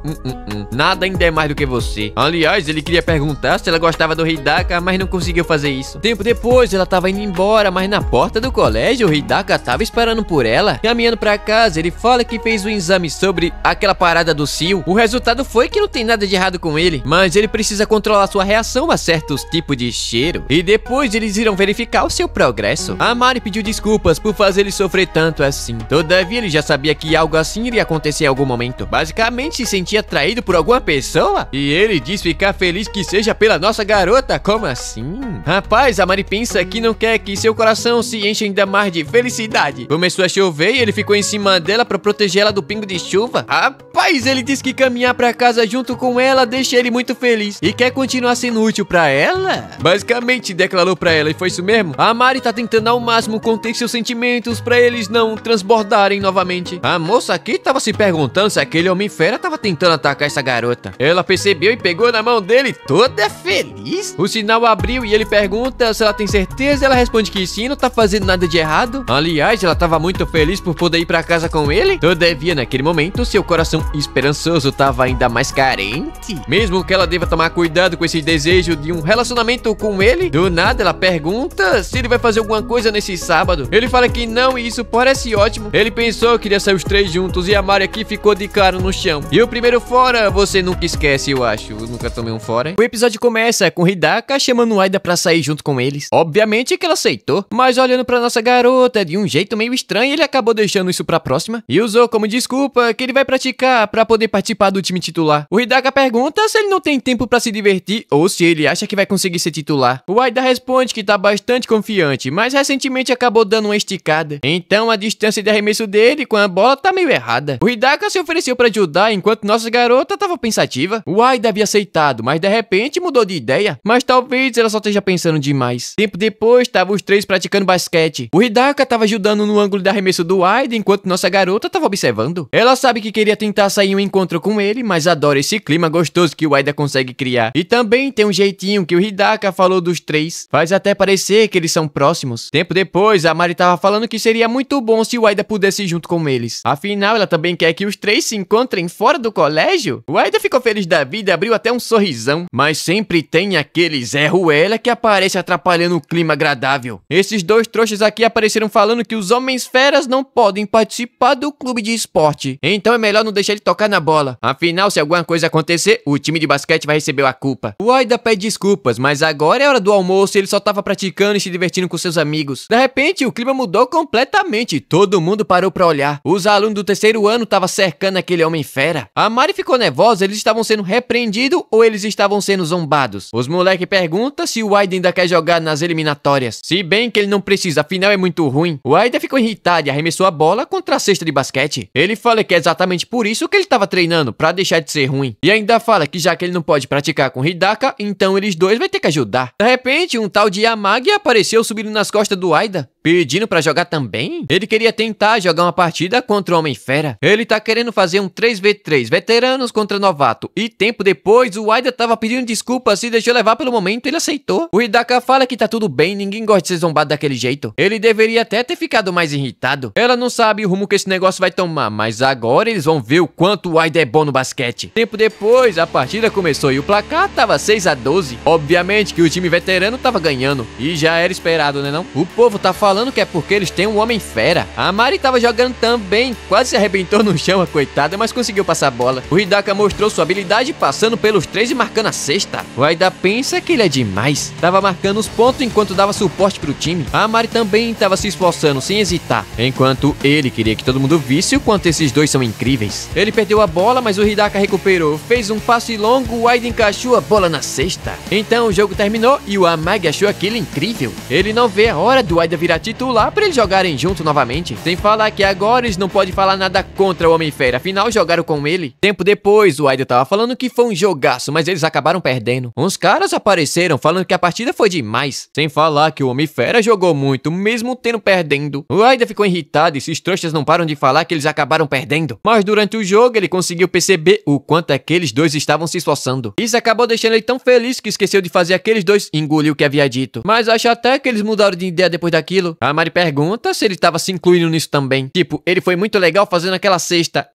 Nada ainda é mais do que você. Aliás, ele queria perguntar se ela gostava do Hidaka, mas não conseguiu fazer isso. Tempo depois, ela tava indo embora, mas na porta do colégio, o Hidaka tava esperando por ela. Caminhando pra casa, ele fala que fez um exame sobre aquela parada do cio. O resultado foi que não tem nada de errado com ele, mas ele precisa controlar sua reação a certos tipos de cheiro. E depois eles irão verificar o seu progresso. A Mari pediu desculpas por fazer ele sofrer tanto assim. Todavia, ele já sabia que algo assim iria acontecer em algum momento. Basicamente, se sentia atraído por alguma pessoa. E ele diz ficar feliz que seja pela nossa garota. Como assim? Rapaz, a Mari pensa que não quer que seu coração se encha ainda mais de felicidade. Começou a chover e ele ficou em cima dela pra proteger ela do pingo de chuva. Rapaz, ele disse que caminhar pra casa junto com ela deixa ele muito feliz e quer continuar sendo útil pra ela. Basicamente, declarou pra ela, e foi isso mesmo. A Mari tá tentando ao máximo conter seus sentimentos sentimentos pra eles não transbordarem novamente. A moça aqui tava se perguntando se aquele homem-fera tava tentando atacar essa garota. Ela percebeu e pegou na mão dele, toda feliz. O sinal abriu e ele pergunta se ela tem certeza. Ela responde que sim, não tá fazendo nada de errado. Aliás, ela tava muito feliz por poder ir pra casa com ele. Todavia, naquele momento, seu coração esperançoso tava ainda mais carente. Mesmo que ela deva tomar cuidado com esse desejo de um relacionamento com ele, do nada ela pergunta se ele vai fazer alguma coisa nesse sábado. Ele fala que não e isso parece ótimo. Ele pensou que iria sair os três juntos e a Mari aqui ficou de cara no chão. E o primeiro fora, você nunca esquece, eu acho. Eu nunca tomei um fora. O episódio começa com Hidaka chamando Aida pra sair junto com eles. Obviamente que ela aceitou, mas olhando pra nossa garota de um jeito meio estranho, ele acabou deixando isso pra próxima e usou como desculpa que ele vai praticar pra poder participar do time titular. O Hidaka pergunta se ele não tem tempo pra se divertir ou se ele acha que vai conseguir ser titular. O Aida responde que tá bastante confiante, mas recentemente acabou dando uma esticada. Então a distância de arremesso dele com a bola tá meio errada. O Hidaka se ofereceu pra ajudar enquanto nossa garota tava pensativa. O Aida havia aceitado, mas de repente mudou de ideia. Mas talvez ela só esteja pensando demais. Tempo depois, estavam os três praticando basquete. O Hidaka tava ajudando no ângulo de arremesso do Aida enquanto nossa garota tava observando. Ela sabe que queria tentar sair em um encontro com ele, mas adora esse clima gostoso que o Aida consegue criar. E também tem um jeitinho que o Hidaka falou dos três. Faz até parecer que eles são próximos. Tempo depois, a Mari tava falando que seria muito bom se o Aida pudesse ir junto com eles. Afinal, ela também quer que os três se encontrem fora do colégio. O Aida ficou feliz da vida e abriu até um sorrisão. Mas sempre tem aquele Zé Ruela que aparece atrapalhando o clima agradável. Esses dois trouxas aqui apareceram falando que os homens feras não podem participar do clube de esporte. Então é melhor não deixar ele tocar na bola. Afinal, se alguma coisa acontecer, o time de basquete vai receber a culpa. O Aida pede desculpas, mas agora é hora do almoço e ele só tava praticando e se divertindo com seus amigos. De repente, o clima mudou completamente. Todo mundo parou pra olhar. Os alunos do terceiro ano estavam cercando aquele homem fera. A Mari ficou nervosa, eles estavam sendo repreendidos ou eles estavam sendo zombados? Os moleque perguntam se o Aida ainda quer jogar nas eliminatórias. Se bem que ele não precisa, afinal é muito ruim. O Aida ficou irritado e arremessou a bola contra a cesta de basquete. Ele fala que é exatamente por isso que ele estava treinando, pra deixar de ser ruim. E ainda fala que já que ele não pode praticar com Hidaka, então eles dois vai ter que ajudar. De repente, um tal de Yamagi apareceu subindo nas costas do Aida, pedindo pra jogar também. Ele queria tentar jogar uma partida contra o Homem-Fera. Ele tá querendo fazer um 3v3, veteranos contra novato. E tempo depois, o Aida tava pedindo desculpas, se deixou levar pelo momento, ele aceitou. O Hidaka fala que tá tudo bem, ninguém gosta de ser zombado daquele jeito. Ele deveria até ter ficado mais irritado. Ela não sabe o rumo que esse negócio vai tomar, mas agora eles vão ver o quanto o Aida é bom no basquete. Tempo depois, a partida começou e o placar tava 6-12. Obviamente que o time veterano tava ganhando. E já era esperado, né não? O povo tá falando que é porque eles têm um Homem-Fera. A Mari tava jogando também, quase se arrebentou no chão, a coitada, mas conseguiu passar a bola. O Hidaka mostrou sua habilidade passando pelos três e marcando a cesta. O Aida pensa que ele é demais. Tava marcando os pontos enquanto dava suporte pro time. A Mari também tava se esforçando sem hesitar, enquanto ele queria que todo mundo visse o quanto esses dois são incríveis. Ele perdeu a bola, mas o Hidaka recuperou, fez um passe longo, o Aida encaixou a bola na cesta. Então o jogo terminou e o Amagi achou aquilo incrível. Ele não vê a hora do Aida virar titular para eles jogarem junto novamente. Sem falar que agora eles não podem falar nada contra o Homem-Fera, afinal jogaram com ele. Tempo depois, o Aida tava falando que foi um jogaço, mas eles acabaram perdendo. Uns caras apareceram falando que a partida foi demais. Sem falar que o Homem-Fera jogou muito, mesmo tendo perdendo. O Aida ficou irritado e esses trouxas não param de falar que eles acabaram perdendo. Mas durante o jogo ele conseguiu perceber o quanto aqueles dois estavam se esforçando. Isso acabou deixando ele tão feliz que esqueceu de fazer aqueles dois engolir o que havia dito. Mas acho até que eles mudaram de ideia depois daquilo. A Mari pergunta se ele estava se incluindo nisso também. Tipo, ele foi muito legal fazendo aquela cesta.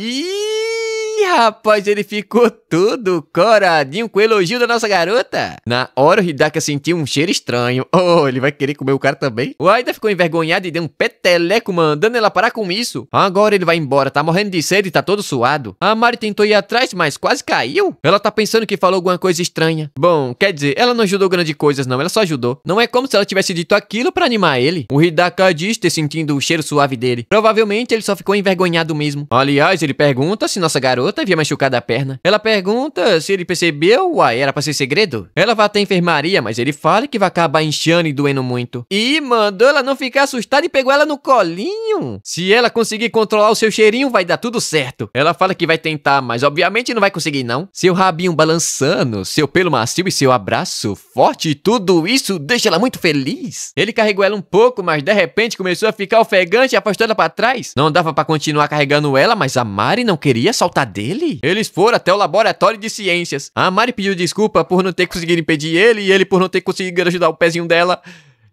Rapaz, ele ficou todo coradinho com o elogio da nossa garota. Na hora, o Hidaka sentiu um cheiro estranho. Oh, ele vai querer comer o cara também? O Aida ficou envergonhado e deu um peteleco mandando ela parar com isso. Agora ele vai embora, tá morrendo de sede e tá todo suado. A Mari tentou ir atrás, mas quase caiu. Ela tá pensando que falou alguma coisa estranha. Bom, quer dizer, ela não ajudou grande coisas não, ela só ajudou. Não é como se ela tivesse dito aquilo pra animar ele. O Hidaka diz ter sentido o cheiro suave dele. Provavelmente ele só ficou envergonhado mesmo. Aliás, ele pergunta se nossa garota garota havia machucado a perna. Ela pergunta se ele percebeu, uai, era pra ser segredo? Ela vai até a enfermaria, mas ele fala que vai acabar inchando e doendo muito. E mandou ela não ficar assustada e pegou ela no colinho. Se ela conseguir controlar o seu cheirinho, vai dar tudo certo. Ela fala que vai tentar, mas obviamente não vai conseguir não. Seu rabinho balançando, seu pelo macio e seu abraço forte, tudo isso deixa ela muito feliz. Ele carregou ela um pouco, mas de repente começou a ficar ofegante e afastou ela pra trás. Não dava pra continuar carregando ela, mas a Mari não queria soltar dele. Eles foram até o laboratório de ciências. A Mari pediu desculpa por não ter conseguido impedir ele e ele por não ter conseguido ajudar o pezinho dela.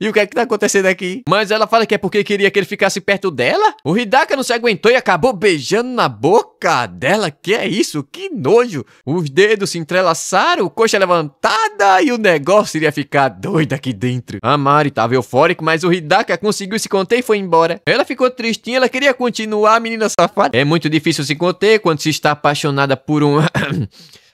E o que é que tá acontecendo aqui? Mas ela fala que é porque queria que ele ficasse perto dela? O Hidaka não se aguentou e acabou beijando na boca dela. Que é isso? Que nojo! Os dedos se entrelaçaram, coxa levantada e o negócio iria ficar doido aqui dentro. A Mari tava eufórica, mas o Hidaka conseguiu se conter e foi embora. Ela ficou tristinha, ela queria continuar, menina safada. É muito difícil se conter quando se está apaixonada por um...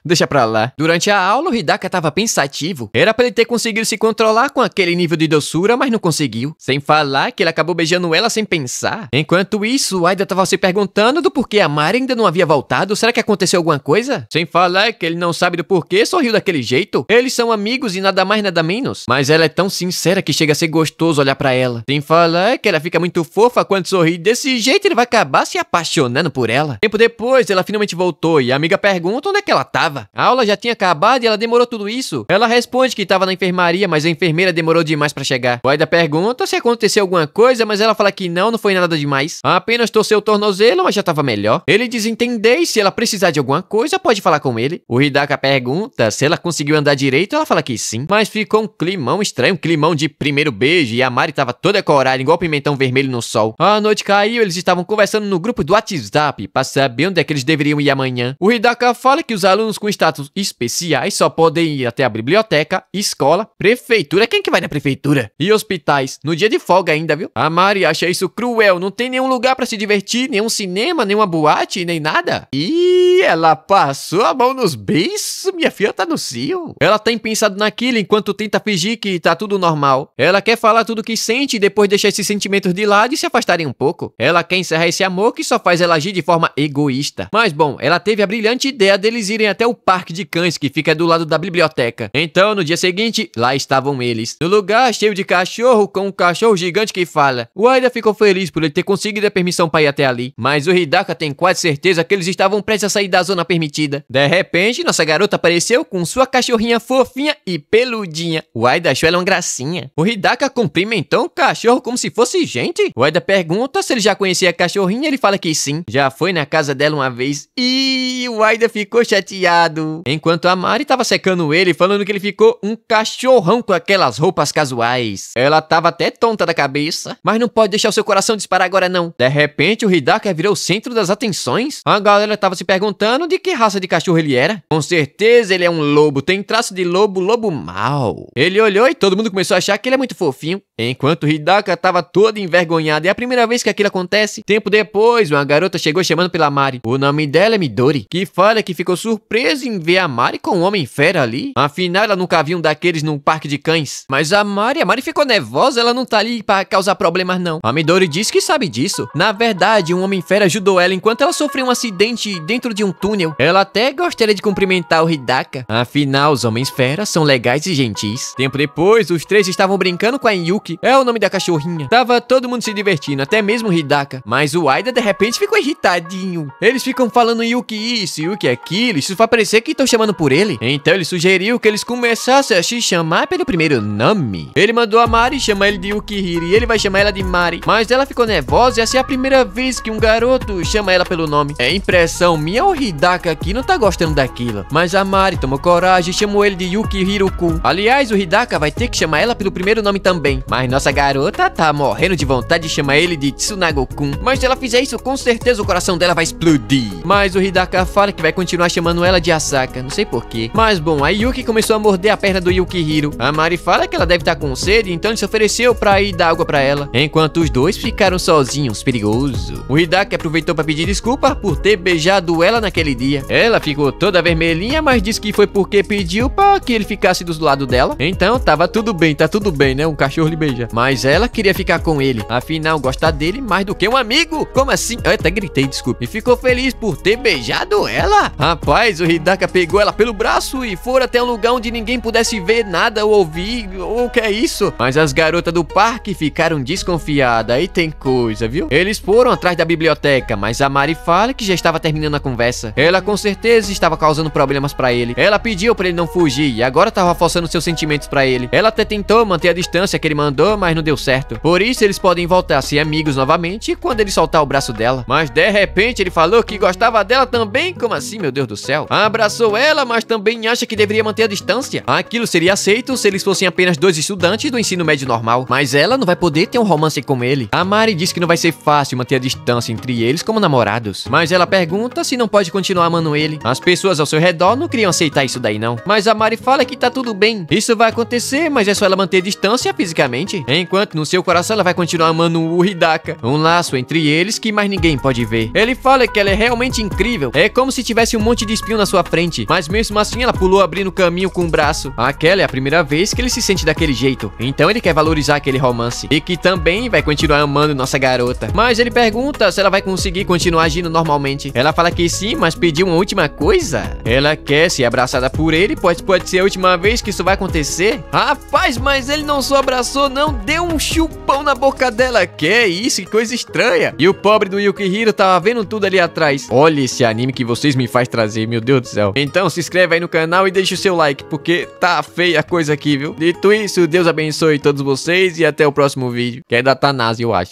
Deixa pra lá. Durante a aula, o Hidaka tava pensativo. Era pra ele ter conseguido se controlar com aquele nível de doçura, mas não conseguiu. Sem falar que ele acabou beijando ela sem pensar. Enquanto isso, o Aida tava se perguntando do porquê a Mari ainda não havia voltado. Será que aconteceu alguma coisa? Sem falar que ele não sabe do porquê sorriu daquele jeito. Eles são amigos e nada mais nada menos. Mas ela é tão sincera que chega a ser gostoso olhar pra ela. Sem falar que ela fica muito fofa quando sorri. Desse jeito ele vai acabar se apaixonando por ela. Tempo depois, ela finalmente voltou e a amiga pergunta onde é que ela tava. A aula já tinha acabado e ela demorou tudo isso. Ela responde que estava na enfermaria, mas a enfermeira demorou demais pra chegar. O Aida pergunta se aconteceu alguma coisa, mas ela fala que não foi nada demais. Apenas torceu o tornozelo, mas já tava melhor. Ele diz entender e se ela precisar de alguma coisa, pode falar com ele. O Hidaka pergunta se ela conseguiu andar direito, ela fala que sim. Mas ficou um climão estranho, um climão de primeiro beijo e a Mari tava toda corada, igual pimentão vermelho no sol. A noite caiu, eles estavam conversando no grupo do WhatsApp pra saber onde é que eles deveriam ir amanhã. O Hidaka fala que os alunos com status especiais só podem ir até a biblioteca, escola, prefeitura, quem que vai na prefeitura? E hospitais, no dia de folga ainda, viu? A Mari acha isso cruel, não tem nenhum lugar pra se divertir, nenhum cinema, nenhuma boate, nem nada. E ela passou a mão nos beiços, minha filha tá no cio. Ela tem pensado naquilo enquanto tenta fingir que tá tudo normal. Ela quer falar tudo que sente e depois deixar esses sentimentos de lado e se afastarem um pouco. Ela quer encerrar esse amor que só faz ela agir de forma egoísta. Mas bom, ela teve a brilhante ideia deles irem até o parque de cães que fica do lado da biblioteca. Então, no dia seguinte, lá estavam eles. No lugar cheio de cachorro, com um cachorro gigante que fala. O Aida ficou feliz por ele ter conseguido a permissão para ir até ali. Mas o Hidaka tem quase certeza que eles estavam prestes a sair da zona permitida. De repente, nossa garota apareceu com sua cachorrinha fofinha e peludinha. O Aida achou ela uma gracinha. O Hidaka cumprimentou o cachorro como se fosse gente. O Aida pergunta se ele já conhecia a cachorrinha, ele fala que sim. Já foi na casa dela uma vez. E o Aida ficou chateado. Enquanto a Mari tava secando ele, falando que ele ficou um cachorrão com aquelas roupas casuais. Ela tava até tonta da cabeça. Mas não pode deixar o seu coração disparar agora não. De repente, o Hidaka virou o centro das atenções. A galera tava se perguntando de que raça de cachorro ele era. Com certeza ele é um lobo, tem traço de lobo, lobo mau. Ele olhou e todo mundo começou a achar que ele é muito fofinho. Enquanto o Hidaka tava todo envergonhado. É a primeira vez que aquilo acontece. Tempo depois, uma garota chegou chamando pela Mari. O nome dela é Midori, que fala que ficou surpresa em ver a Mari com um homem fera ali. Afinal, ela nunca viu um daqueles num parque de cães. Mas a Mari ficou nervosa, ela não tá ali pra causar problemas não. A Midori disse que sabe disso. Na verdade, um homem fera ajudou ela enquanto ela sofreu um acidente dentro de um túnel. Ela até gostaria de cumprimentar o Hidaka. Afinal, os homens feras são legais e gentis. Tempo depois, os três estavam brincando com a Yuki. É o nome da cachorrinha. Tava todo mundo se divertindo, até mesmo o Hidaka. Mas o Aida de repente ficou irritadinho. Eles ficam falando Yuki isso, Yuki aquilo. Isso vai parecer que estão chamando por ele. Então ele sugeriu que eles começassem a se chamar pelo primeiro nome. Ele mandou a Mari chamar ele de Yukihiro e ele vai chamar ela de Mari. Mas ela ficou nervosa e essa é a primeira vez que um garoto chama ela pelo nome. É impressão minha, o Hidaka aqui não tá gostando daquilo. Mas a Mari tomou coragem e chamou ele de Yukihiro-kun. Aliás, o Hidaka vai ter que chamar ela pelo primeiro nome também. Mas nossa garota tá morrendo de vontade de chamar ele de Tsunago-kun. Mas se ela fizer isso, com certeza o coração dela vai explodir. Mas o Hidaka fala que vai continuar chamando ela de Asaka. Não sei porquê. Mas bom, a Yuki começou a morder a perna do Yukihiro. A Mari fala que ela deve estar com sede, então ele se ofereceu pra ir dar água pra ela. Enquanto os dois ficaram sozinhos, perigoso. O Hidaka aproveitou pra pedir desculpa por ter beijado ela naquele dia. Ela ficou toda vermelhinha, mas disse que foi porque pediu pra que ele ficasse do lado dela. Então tava tudo bem, tá tudo bem, né? Um cachorro lhe beijou. beija. Mas ela queria ficar com ele, afinal gostar dele mais do que um amigo. Como assim? Eu até gritei, desculpe. E ficou feliz por ter beijado ela. Rapaz, o Hidaka pegou ela pelo braço e foram até um lugar onde ninguém pudesse ver nada ou ouvir, ou o que é isso? Mas as garotas do parque ficaram desconfiadas, aí tem coisa, viu? Eles foram atrás da biblioteca, mas a Mari fala que já estava terminando a conversa. Ela com certeza estava causando problemas pra ele. Ela pediu pra ele não fugir e agora tava forçando seus sentimentos pra ele. Ela até tentou manter a distância que ele mandou, mas não deu certo. Por isso eles podem voltar a ser amigos novamente quando ele soltar o braço dela. Mas de repente ele falou que gostava dela também. Como assim, meu Deus do céu? Abraçou ela, mas também acha que deveria manter a distância. Aquilo seria aceito se eles fossem apenas dois estudantes do ensino médio normal. Mas ela não vai poder ter um romance com ele. A Mari diz que não vai ser fácil manter a distância entre eles como namorados. Mas ela pergunta se não pode continuar amando ele. As pessoas ao seu redor não queriam aceitar isso daí não. Mas a Mari fala que tá tudo bem. Isso vai acontecer, mas é só ela manter distância fisicamente. Enquanto no seu coração ela vai continuar amando o Hidaka. Um laço entre eles que mais ninguém pode ver. Ele fala que ela é realmente incrível. É como se tivesse um monte de espinho na sua frente. Mas mesmo assim ela pulou abrindo caminho com o braço. Aquela é a primeira vez que ele se sente daquele jeito. Então ele quer valorizar aquele romance. E que também vai continuar amando nossa garota. Mas ele pergunta se ela vai conseguir continuar agindo normalmente. Ela fala que sim, mas pediu uma última coisa. Ela quer ser abraçada por ele, pois pode ser a última vez que isso vai acontecer. Rapaz, mas ele não só abraçou não, deu um chupão na boca dela. Que isso, que coisa estranha. E o pobre do Yukihiro tava vendo tudo ali atrás. Olha esse anime que vocês me faz trazer, meu Deus do céu. Então se inscreve aí no canal e deixa o seu like, porque tá feia a coisa aqui, viu? Dito isso, Deus abençoe todos vocês e até o próximo vídeo, que é da Tanase, eu acho.